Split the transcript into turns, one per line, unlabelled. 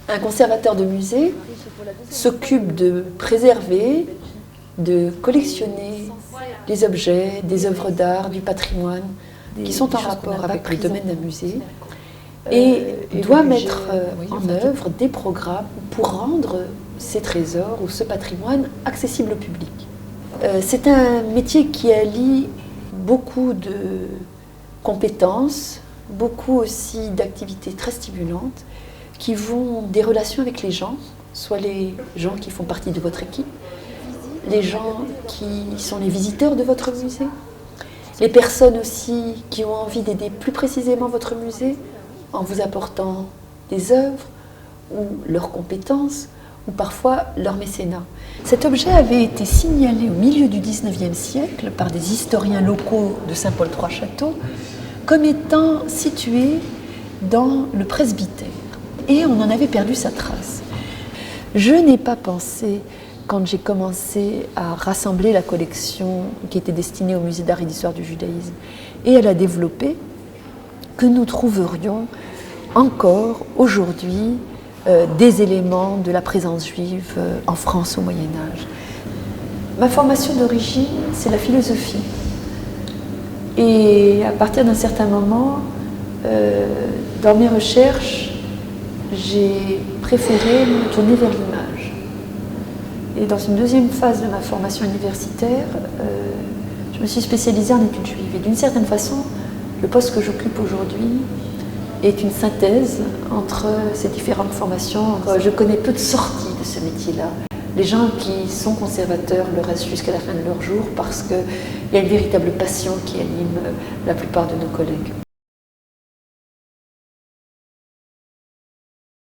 Un conservateur de musée s'occupe de préserver, de collectionner les objets, des œuvres d'art, du patrimoine qui sont en rapport avec le domaine d'un musée et doit mettre en œuvre des programmes pour rendre ces trésors ou ce patrimoine accessible au public. C'est un métier qui allie beaucoup de compétences, beaucoup aussi d'activités très stimulantes qui vont des relations avec les gens, soit les gens qui font partie de votre équipe, les gens qui sont les visiteurs de votre musée, les personnes aussi qui ont envie d'aider plus précisément votre musée en vous apportant des œuvres ou leurs compétences ou parfois leur mécénat. Cet objet avait été signalé au milieu du XIXe siècle par des historiens locaux de Saint-Paul-Trois-Châteaux comme étant situé dans le presbytère. Et on en avait perdu sa trace. Je n'ai pas pensé, quand j'ai commencé à rassembler la collection qui était destinée au musée d'art et d'histoire du judaïsme et à la développer, que nous trouverions encore aujourd'hui des éléments de la présence juive en France au Moyen-Âge. Ma formation d'origine, c'est la philosophie. Et à partir d'un certain moment, dans mes recherches, j'ai préféré me tourner vers l'image. Et dans une deuxième phase de ma formation universitaire, je me suis spécialisée en études juives. Et d'une certaine façon, le poste que j'occupe aujourd'hui est une synthèse entre ces différentes formations. Je connais peu de sorties de ce métier-là. Les gens qui sont conservateurs le restent jusqu'à la fin de leur jour parce qu'il y a une véritable passion qui anime la plupart de nos collègues.